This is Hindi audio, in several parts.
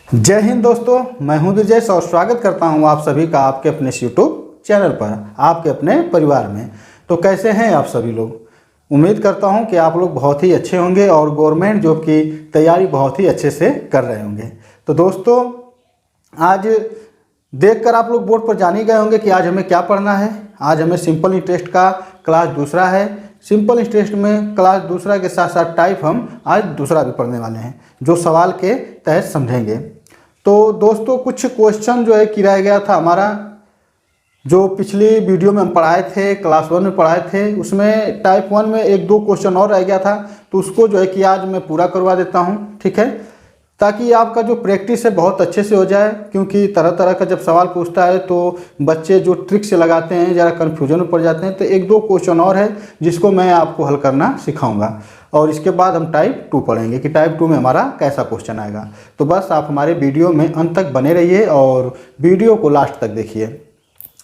जय हिंद दोस्तों, मैं हूं ब्रजेश और स्वागत करता हूं आप सभी का आपके अपने यूट्यूब चैनल पर, आपके अपने परिवार में। तो कैसे हैं आप सभी लोग? उम्मीद करता हूं कि आप लोग बहुत ही अच्छे होंगे और गवर्नमेंट जॉब की तैयारी बहुत ही अच्छे से कर रहे होंगे। तो दोस्तों, आज देखकर आप लोग बोर्ड पर जान ही गए होंगे कि आज हमें क्या पढ़ना है। आज हमें सिंपल इंटरेस्ट का क्लास दूसरा है। सिंपल इंटरेस्ट में क्लास दूसरा के साथ साथ टाइप हम आज दूसरा भी पढ़ने वाले हैं, जो सवाल के तहत समझेंगे। तो दोस्तों, कुछ क्वेश्चन जो है कि रह गया था हमारा, जो पिछली वीडियो में हम पढ़ाए थे, क्लास 1 में पढ़ाए थे, उसमें टाइप 1 में 1-2 क्वेश्चन और रह गया था। तो उसको जो है कि आज मैं पूरा करवा देता हूँ, ठीक है, ताकि आपका जो प्रैक्टिस है बहुत अच्छे से हो जाए। क्योंकि तरह तरह का जब सवाल पूछता है तो बच्चे जो ट्रिक से लगाते हैं ज़रा कन्फ्यूजन में पड़ जाते हैं। तो 1-2 क्वेश्चन और है जिसको मैं आपको हल करना सिखाऊंगा, और इसके बाद हम टाइप 2 पढ़ेंगे कि टाइप 2 में हमारा कैसा क्वेश्चन आएगा। तो बस आप हमारे वीडियो में अंत तक बने रहिए और वीडियो को लास्ट तक देखिए।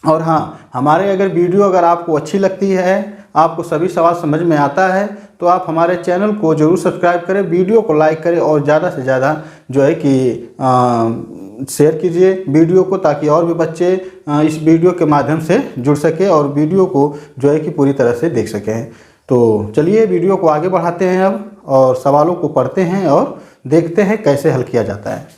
और हाँ, हमारे अगर वीडियो आपको अच्छी लगती है, आपको सभी सवाल समझ में आता है, तो आप हमारे चैनल को जरूर सब्सक्राइब करें, वीडियो को लाइक करें और ज़्यादा से ज़्यादा जो है कि शेयर कीजिए वीडियो को, ताकि और भी बच्चे इस वीडियो के माध्यम से जुड़ सके और वीडियो को जो है कि पूरी तरह से देख सकें। तो चलिए वीडियो को आगे बढ़ाते हैं अब, और सवालों को पढ़ते हैं और देखते हैं कैसे हल किया जाता है।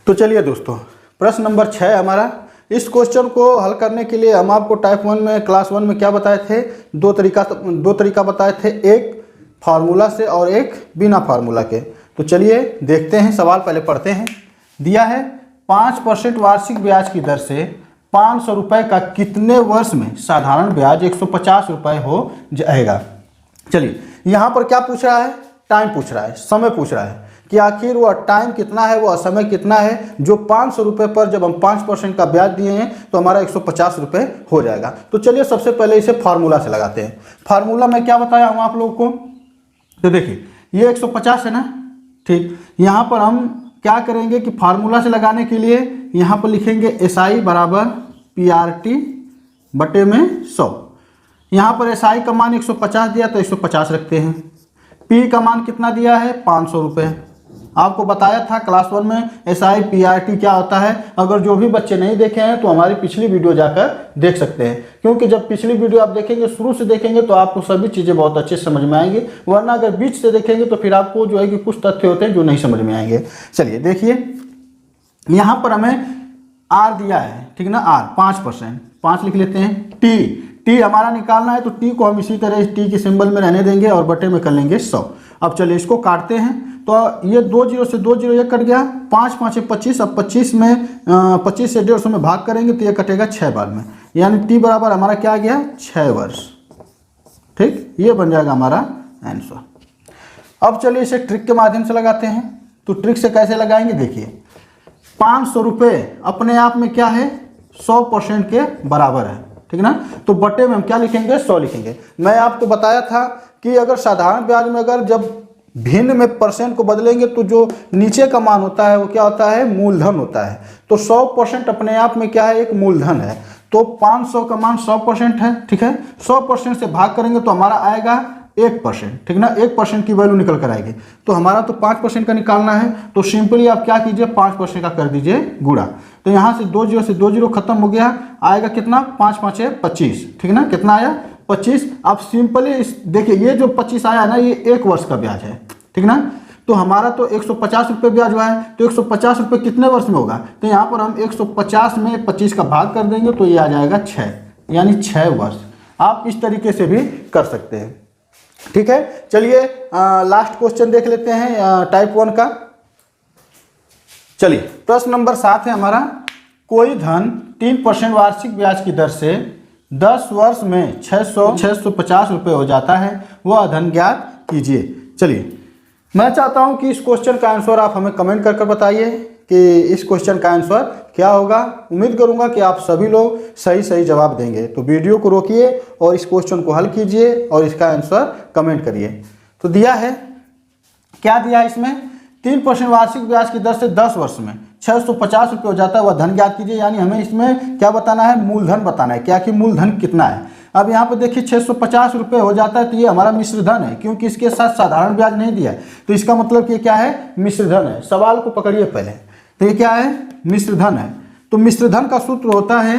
तो चलिए दोस्तों, प्रश्न नंबर 6 हमारा। इस क्वेश्चन को हल करने के लिए हम आपको टाइप 1 में क्लास 1 में क्या बताए थे? दो तरीका बताए थे, एक फार्मूला से और एक बिना फार्मूला के। तो चलिए देखते हैं, सवाल पहले पढ़ते हैं। दिया है 5% वार्षिक ब्याज की दर से 500 रुपये का कितने वर्ष में साधारण ब्याज 150 रुपये हो जाएगा। चलिए, यहाँ पर क्या पूछ रहा है? टाइम पूछ रहा है, समय पूछ रहा है कि आखिर वह टाइम कितना है, वह समय कितना है, जो 500 रुपये पर जब हम 5% का ब्याज दिए हैं तो हमारा 150 रुपये हो जाएगा। तो चलिए सबसे पहले इसे फार्मूला से लगाते हैं। फार्मूला में क्या बताया हम आप लोगों को? तो देखिए, ये 150 है ना, ठीक। यहाँ पर हम क्या करेंगे कि फार्मूला से लगाने के लिए यहाँ पर लिखेंगे SI बराबर PRT बटे में 100। यहाँ पर SI का मान 150 दिया तो 150 रखते हैं। P का मान कितना दिया है? 500 रुपये। आपको बताया था क्लास 1 में SI PRT क्या होता है। अगर जो भी बच्चे नहीं देखे हैं तो हमारी पिछली वीडियो जाकर देख सकते हैं, क्योंकि जब पिछली वीडियो आप देखेंगे, शुरू से देखेंगे तो आपको सभी चीज़ें बहुत अच्छे से समझ में आएंगी। वरना अगर बीच से देखेंगे तो फिर आपको जो है कि कुछ तथ्य होते हैं जो नहीं समझ में आएंगे। चलिए देखिए, यहाँ पर हमें R दिया है, ठीक ना, R 5%, 5 लिख लेते हैं। T हमारा निकालना है, तो T को हम इसी तरह T के सिंबल में रहने देंगे और बटे में कर लेंगे 100। अब चलिए इसको काटते हैं, तो ये 2 0 से 2 0 ये कट गया, 5 5 25। अब 25 में 25 से 150 में भाग करेंगे तो ये कटेगा 6 बार में, यानी T बराबर हमारा क्या आ गया? 6 वर्ष, ठीक। ये बन जाएगा हमारा आंसर। अब चलिए इसे ट्रिक के माध्यम से लगाते हैं। तो ट्रिक से कैसे लगाएंगे? देखिए, 500 रुपये अपने आप में क्या है? 100% के बराबर है, ठीक ना। तो बटे में हम क्या लिखेंगे? 100 लिखेंगे। मैं आपको बताया था कि अगर साधारण ब्याज में अगर जब भिन्न में परसेंट को बदलेंगे तो जो नीचे का मान होता है वो क्या होता है? मूलधन होता है। तो 100% अपने आप में क्या है? एक मूलधन है। तो 500 का मान 100% है, ठीक है। 100% से भाग करेंगे तो हमारा आएगा 1%, ठीक ना। 1% की वैल्यू निकल कर आएगी। तो हमारा तो 5% का निकालना है, तो सिंपली आप क्या कीजिए? 5% का कर दीजिए गुणा। तो यहाँ से 2 0 से 2 0 खत्म हो गया, आएगा कितना? 5 5 25, ठीक ना। कितना आया? 25। अब सिंपली देखिए, ये जो 25 आया ना, ये 1 वर्ष का ब्याज है, ठीक ना। तो हमारा तो 150 रुपये ब्याज हुआ है, तो 150 रुपये कितने वर्ष में होगा? तो यहाँ पर हम 150 में 25 का भाग कर देंगे तो ये आ जाएगा 6, यानी 6 वर्ष। आप इस तरीके से भी कर सकते हैं, ठीक है। चलिए लास्ट क्वेश्चन देख लेते हैं टाइप 1 का। चलिए प्रश्न नंबर 7 है हमारा। कोई धन 3% वार्षिक ब्याज की दर से 10 वर्ष में 650 रुपये हो जाता है, वह धन ज्ञात कीजिए। चलिए, मैं चाहता हूं कि इस क्वेश्चन का आंसर आप हमें कमेंट कर बताइए कि इस क्वेश्चन का आंसर क्या होगा। उम्मीद करूंगा कि आप सभी लोग सही जवाब देंगे। तो वीडियो को रोकिए और इस क्वेश्चन को हल कीजिए और इसका आंसर कमेंट करिए। तो दिया है, क्या दिया है इसमें? 3% वार्षिक ब्याज की दर से 10 वर्ष में 650 रुपये हो जाता है, वह धन ज्ञात कीजिए। यानी हमें इसमें क्या बताना है? मूलधन बताना है। क्या कि मूलधन कितना है। अब यहाँ पे देखिए 650 रुपये हो जाता है तो ये हमारा मिश्र धन है, क्योंकि इसके साथ साधारण ब्याज नहीं दिया है, तो इसका मतलब कि क्या है, मिश्र धन है। सवाल को पकड़िए पहले, तो ये क्या है, मिश्र धन है। तो मिश्र धन का सूत्र होता है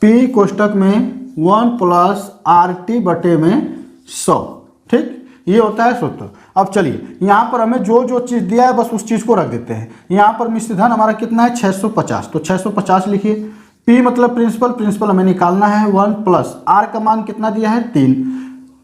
P कोष्टक में 1 प्लस RT बटे में 100, ठीक, ये होता है सूत्र। अब चलिए यहाँ पर हमें जो जो चीज़ दिया है बस उस चीज़ को रख देते हैं। यहाँ पर मिश्र धन हमारा कितना है, 650, तो 650 लिखिए। P मतलब प्रिंसिपल, प्रिंसिपल हमें निकालना है 1 प्लस R का मान कितना दिया है 3,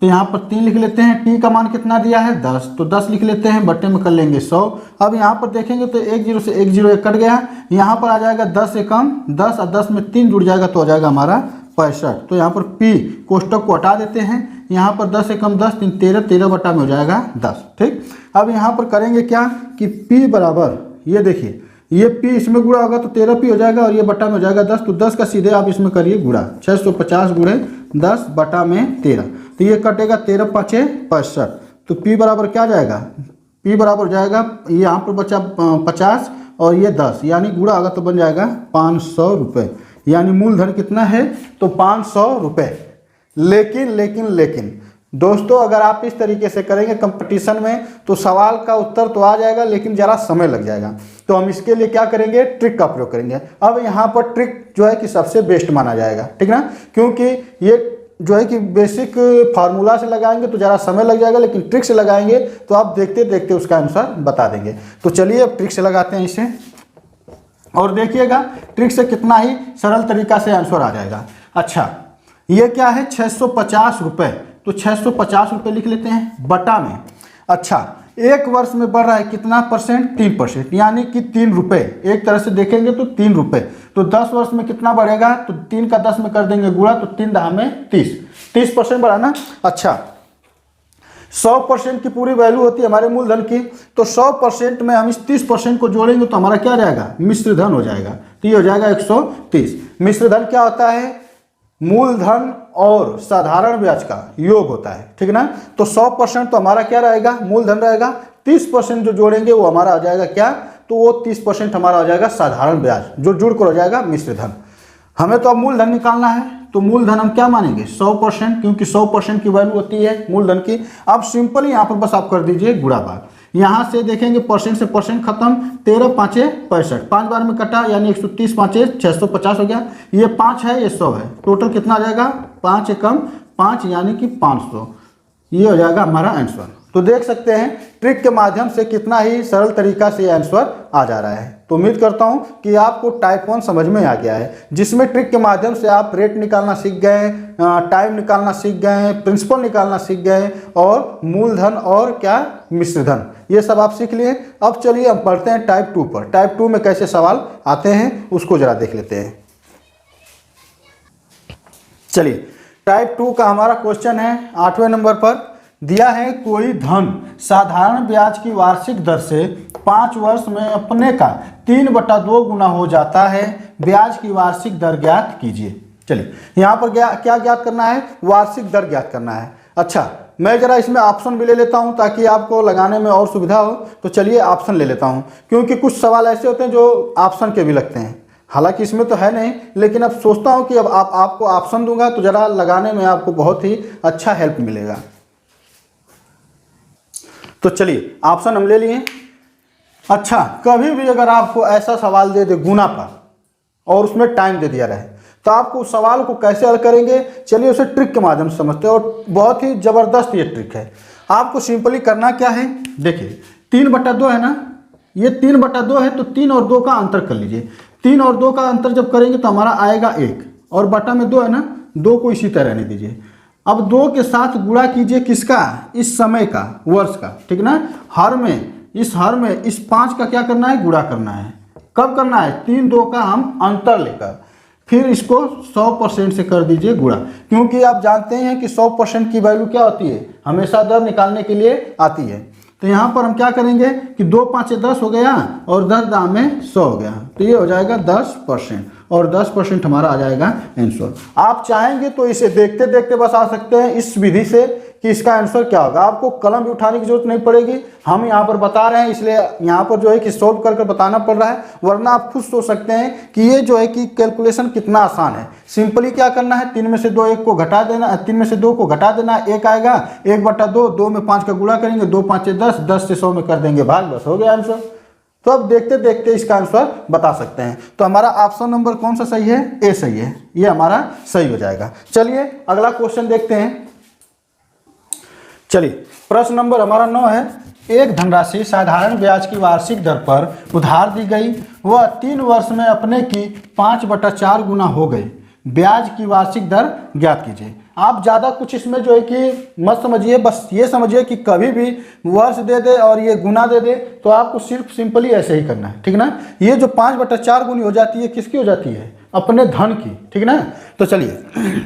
तो यहाँ पर 3 लिख लेते हैं। T का मान कितना दिया है 10, तो 10 लिख लेते हैं, बटे में कर लेंगे 100। अब यहाँ पर देखेंगे तो 1 0 से 1 0 1 कट गया, यहाँ पर आ जाएगा 10 से कम 10 और 10 में 3 जुड़ जाएगा तो हो जाएगा हमारा 65। तो यहाँ पर P कोष्टक को हटा देते हैं, यहाँ पर 10 से कम 10 3 13, 13 बटा में हो जाएगा 10, ठीक। अब यहाँ पर करेंगे क्या कि P बराबर, ये देखिए ये P इसमें गुणा होगा तो 13P हो जाएगा और ये बटा में हो जाएगा 10, तो 10 का सीधे आप इसमें करिए गुणा, 650 गुणे 10 बटा में 13, तो ये कटेगा 13 5 65, तो P बराबर क्या जाएगा, P बराबर जाएगा, ये यहाँ पर बचा 50 और ये 10, यानी गुणा होगा तो बन जाएगा 500 रुपये, यानी मूलधन कितना है तो 500 रुपये। लेकिन दोस्तों अगर आप इस तरीके से करेंगे कंपटीशन में तो सवाल का उत्तर तो आ जाएगा, लेकिन ज़रा समय लग जाएगा। तो हम इसके लिए क्या करेंगे, ट्रिक का प्रयोग करेंगे। अब यहाँ पर ट्रिक जो है कि सबसे बेस्ट माना जाएगा, ठीक ना, क्योंकि ये जो है कि बेसिक फार्मूला से लगाएंगे तो ज़रा समय लग जाएगा, लेकिन ट्रिक से लगाएंगे तो आप देखते देखते उसका आंसर बता देंगे। तो चलिए अब ट्रिक से लगाते हैं इसे, और देखिएगा ट्रिक से कितना ही सरल तरीका से आंसर आ जाएगा। अच्छा ये क्या है, 650 रुपये, तो 650 रुपये लिख लेते हैं बटा में, अच्छा एक वर्ष में बढ़ रहा है कितना परसेंट, 3%, यानी कि 3 रुपये, एक तरह से देखेंगे तो 3 रुपये, तो 10 वर्ष में कितना बढ़ेगा, तो 3 का 10 में कर देंगे गुणा, तो 3 10 में 30% बढ़ा ना। अच्छा 100% की पूरी वैल्यू होती है हमारे मूलधन की, तो 100% में हम इस 30% को जोड़ेंगे तो हमारा क्या रहेगा, मिश्र धन हो जाएगा, तो ये हो जाएगा 130। मिश्र धन क्या होता है, मूलधन और साधारण ब्याज का योग होता है, ठीक ना। तो 100% तो हमारा क्या रहेगा, मूलधन रहेगा, 30% जो जोड़ेंगे वो हमारा आ जाएगा क्या, तो वो 30% हमारा हो जाएगा साधारण ब्याज, जो जुड़कर हो जाएगा मिश्र धन। हमें तो अब मूलधन निकालना है, तो मूलधन हम क्या मानेंगे 100%, क्योंकि 100% की वैल्यू होती है मूलधन की। अब सिंपली यहाँ पर बस आप कर दीजिए गुणा भाग, यहाँ से देखेंगे परसेंट से परसेंट खत्म, 13 5 65, 5 बार में कटा यानी 130 5 650 हो गया, ये 5 है ये 100 है, टोटल कितना आ जाएगा 5 एकम 5 यानी कि 500, ये हो जाएगा हमारा आंसर। तो देख सकते हैं ट्रिक के माध्यम से कितना ही सरल तरीका से आंसर आ जा रहा है। तो उम्मीद करता हूं कि आपको टाइप 1 समझ में आ गया है, जिसमें ट्रिक के माध्यम से आप रेट निकालना सीख गए, टाइम निकालना सीख गए, प्रिंसिपल निकालना सीख गए, और मूलधन और क्या मिश्र धन, ये सब आप सीख लिए। अब चलिए हम पढ़ते हैं टाइप 2 पर। टाइप 2 में कैसे सवाल आते हैं उसको जरा देख लेते हैं। चलिए टाइप 2 का हमारा क्वेश्चन है 8वें नंबर पर, दिया है कोई धन साधारण ब्याज की वार्षिक दर से 5 वर्ष में अपने का 3/2 गुना हो जाता है, ब्याज की वार्षिक दर ज्ञात कीजिए। चलिए यहाँ पर क्या ज्ञात करना है, वार्षिक दर ज्ञात करना है। अच्छा मैं जरा इसमें ऑप्शन भी ले लेता हूँ ताकि आपको लगाने में और सुविधा हो, तो चलिए ऑप्शन ले लेता हूँ, क्योंकि कुछ सवाल ऐसे होते हैं जो ऑप्शन के भी लगते हैं, हालांकि इसमें तो है नहीं, लेकिन अब सोचता हूँ कि अब आपको ऑप्शन दूंगा तो जरा लगाने में आपको बहुत ही अच्छा हेल्प मिलेगा। तो चलिए ऑप्शन हम ले लिए। अच्छा कभी भी अगर आपको ऐसा सवाल दे दे गुना पर और उसमें टाइम दे दिया रहे, तो आपको उस सवाल को कैसे हल करेंगे, चलिए उसे ट्रिक के माध्यम से समझते हैं, और बहुत ही ज़बरदस्त ये ट्रिक है। आपको सिंपली करना क्या है, देखिए 3/2 है ना, ये 3/2 है, तो 3 और 2 का अंतर कर लीजिए। 3 और 2 का अंतर जब करेंगे तो हमारा आएगा 1, और बटा में 2 है ना, 2 को इसी तरह रहने दीजिए। अब 2 के साथ गुणा कीजिए किसका, इस समय का, वर्ष का, ठीक ना। हर में इस 5 का क्या करना है, गुणा करना है। कब करना है, 3 2 का हम अंतर लेकर, फिर इसको 100% से कर दीजिए गुणा, क्योंकि आप जानते हैं कि 100% की वैल्यू क्या होती है, हमेशा दर निकालने के लिए आती है। तो यहाँ पर हम क्या करेंगे कि 2 5 10 हो गया, और 10 दाम में 100 हो गया, तो ये हो जाएगा 10%, और 10% हमारा आ जाएगा आंसर। आप चाहेंगे तो इसे देखते देखते बस आ सकते हैं इस विधि से कि इसका आंसर क्या होगा। आपको कलम भी उठाने की जरूरत नहीं पड़ेगी, हम यहाँ पर बता रहे हैं इसलिए यहाँ पर जो है कि सोल्व कर बताना पड़ रहा है, वरना आप खुद सोच सकते हैं कि ये जो है कि कैलकुलेशन कितना आसान है। सिंपली क्या करना है, 3 में से 2 1 को घटा देना, 3 में से 2 को घटा देना, 1 आएगा, 1/2, 2 में 5 का गुणा करेंगे, 2 5 10, 10 से 100 में कर देंगे भाग, बस हो गया आंसर। तो अब देखते देखते इसका आंसर बता सकते हैं। तो हमारा ऑप्शन नंबर कौन सा सही है, ए सही है, ये हमारा सही हो जाएगा। चलिए अगला क्वेश्चन देखते हैं। चलिए प्रश्न नंबर हमारा 9 है, एक धनराशि साधारण ब्याज की वार्षिक दर पर उधार दी गई, वह 3 वर्ष में अपने की 5/4 गुना हो गई, ब्याज की वार्षिक दर ज्ञात कीजिए। आप ज़्यादा कुछ इसमें जो है कि मत समझिए, बस ये समझिए कि कभी भी वर्ष दे दे और ये गुना दे दे तो आपको सिर्फ सिंपली ऐसे ही करना है, ठीक ना। ये जो 5/4 गुनी हो जाती है किसकी हो जाती है, अपने धन की, ठीक ना। तो चलिए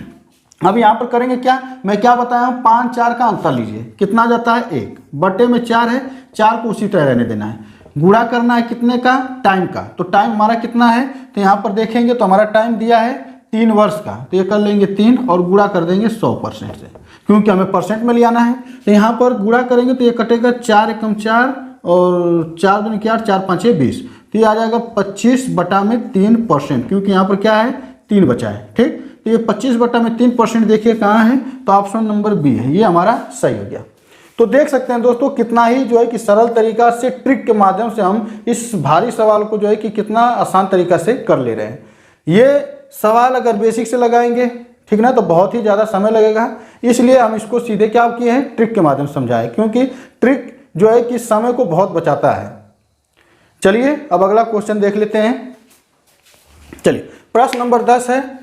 अब यहाँ पर करेंगे क्या, मैं क्या बताया हूँ, 5 4 का अंतर लीजिए, कितना जाता है 1 बटे में 4 है, 4 को उसी तरह रहने देना है, गुणा करना है कितने का, टाइम का। तो टाइम हमारा कितना है, तो यहाँ पर देखेंगे तो हमारा टाइम दिया है 3 वर्ष का, तो ये कर लेंगे 3 और गुणा कर देंगे 100% से, क्योंकि हमें परसेंट में ले आना है। तो यहाँ पर गुणा करेंगे तो ये कटेगा 4 एकम 4 और 4 दूनी 4, 4 5 20, तो ये आ जाएगा 25/3%, क्योंकि यहाँ पर क्या है 3 बचा है, ठीक। तो ये 25/3% देखिए कहाँ है, तो ऑप्शन नंबर बी है, ये हमारा सही हो गया। तो देख सकते हैं दोस्तों कितना ही जो है कि सरल तरीका से ट्रिक के माध्यम से हम इस भारी सवाल को जो है कि कितना आसान तरीका से कर ले रहे हैं। ये सवाल अगर बेसिक से लगाएंगे, ठीक ना, तो बहुत ही ज़्यादा समय लगेगा, इसलिए हम इसको सीधे क्या किए हैं, ट्रिक के माध्यम से समझाए, क्योंकि ट्रिक जो है कि समय को बहुत बचाता है। चलिए अब अगला क्वेश्चन देख लेते हैं। चलिए प्रश्न नंबर 10 है,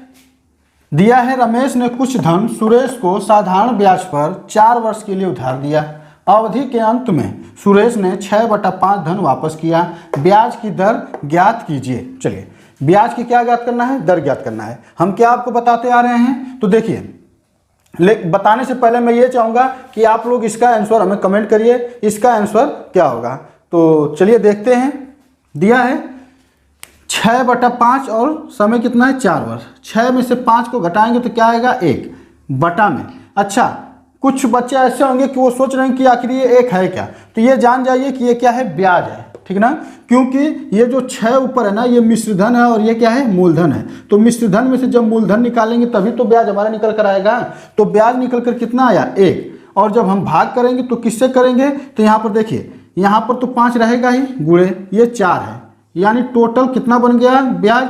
दिया है रमेश ने कुछ धन सुरेश को साधारण ब्याज पर 4 वर्ष के लिए उधार दिया, अवधि के अंत में सुरेश ने 6/5 धन वापस किया, ब्याज की दर ज्ञात कीजिए। चलिए ब्याज की क्या ज्ञात करना है, दर ज्ञात करना है। हम क्या आपको बताते आ रहे हैं, तो देखिए बताने से पहले मैं ये चाहूँगा कि आप लोग इसका आंसर हमें कमेंट करिए, इसका आंसर क्या होगा। तो चलिए देखते हैं, दिया है 6/5 और समय कितना है 4 वर्ष, 6 में से 5 को घटाएंगे तो क्या आएगा 1 बटा में। अच्छा कुछ बच्चे ऐसे होंगे कि वो सोच रहे हैं कि आखिर ये 1 है क्या, तो ये जान जाइए कि ये क्या है, ब्याज है, ठीक ना, क्योंकि ये जो 6 ऊपर है ना ये मिश्रधन है और ये क्या है, मूलधन है। तो मिश्रधन में से जब मूलधन निकालेंगे तभी तो ब्याज हमारा निकल कर आएगा। तो ब्याज निकल कर कितना आया 1, और जब हम भाग करेंगे तो किससे करेंगे, तो यहाँ पर देखिए यहाँ पर तो 5 रहेगा ही, गुणे ये 4 है, यानी टोटल कितना बन गया ब्याज,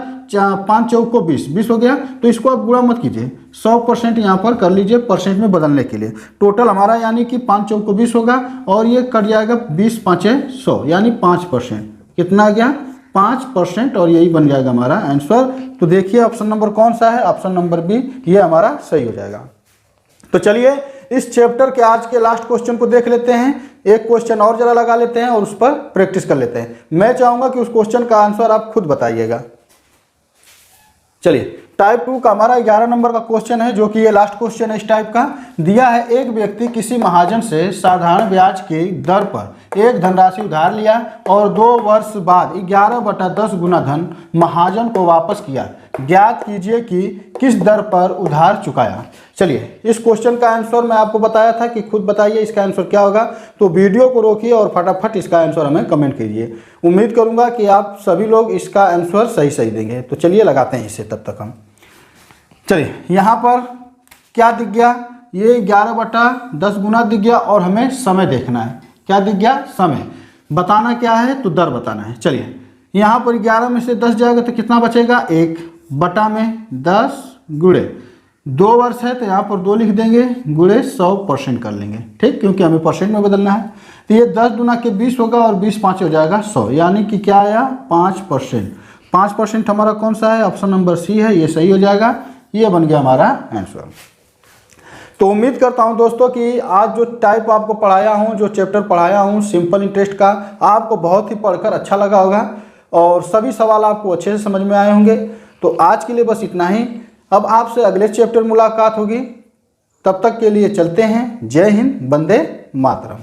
5 चौको 20 हो गया। तो इसको आप गुणा मत कीजिए, 100% यहाँ पर कर लीजिए परसेंट में बदलने के लिए। टोटल हमारा यानी कि 5 चौको 20 होगा और ये कट जाएगा 20 5 100, यानी 5%। कितना आ गया 5%, और यही बन जाएगा हमारा आंसर। तो देखिए ऑप्शन नंबर कौन सा है, ऑप्शन नंबर बी, ये हमारा सही हो जाएगा। तो चलिए इस चैप्टर के आज के लास्ट क्वेश्चन को देख लेते हैं, एक क्वेश्चन और जरा लगा लेते हैं और उस पर प्रैक्टिस कर लेते हैं। मैं चाहूंगा कि उस क्वेश्चन का आंसर आप खुद बताइएगा। चलिए टाइप 2 का हमारा 11 नंबर का क्वेश्चन है, जो कि ये लास्ट क्वेश्चन है इस टाइप का। दिया है एक व्यक्ति किसी महाजन से साधारण ब्याज की दर पर एक धनराशि उधार लिया और 2 वर्ष बाद 11/10 गुना धन महाजन को वापस किया, ज्ञात कीजिए कि किस दर पर उधार चुकाया। चलिए इस क्वेश्चन का आंसर मैं आपको बताया था कि खुद बताइए इसका आंसर क्या होगा। तो वीडियो को रोकिए और फटाफट इसका आंसर हमें कमेंट कीजिए। उम्मीद करूंगा कि आप सभी लोग इसका आंसर सही देंगे। तो चलिए लगाते हैं इसे तब तक हम। चलिए यहाँ पर क्या दिख गया, ये 11/10 गुना दिख गया और हमें समय देखना है। क्या दिख गया, समय बताना क्या है, तो दर बताना है। चलिए यहाँ पर 11 में से 10 जाएगा तो कितना बचेगा 1 बटा में 10 गुणे 2 वर्ष है तो यहाँ पर 2 लिख देंगे, गुणे 100% कर लेंगे, ठीक, क्योंकि हमें परसेंट में बदलना है। तो ये 10 दूना के 20 होगा और 20 5 हो जाएगा 100, यानी कि क्या आया 5%। 5% हमारा कौन सा है, ऑप्शन नंबर सी है, ये सही हो जाएगा। ये बन गया हमारा आंसर। तो उम्मीद करता हूं दोस्तों कि आज जो टाइप आपको पढ़ाया हूं, जो चैप्टर पढ़ाया हूं सिंपल इंटरेस्ट का, आपको बहुत ही पढ़कर अच्छा लगा होगा और सभी सवाल आपको अच्छे से समझ में आए होंगे। तो आज के लिए बस इतना ही। अब आपसे अगले चैप्टर मुलाकात होगी, तब तक के लिए चलते हैं। जय हिंद, वंदे मातरम।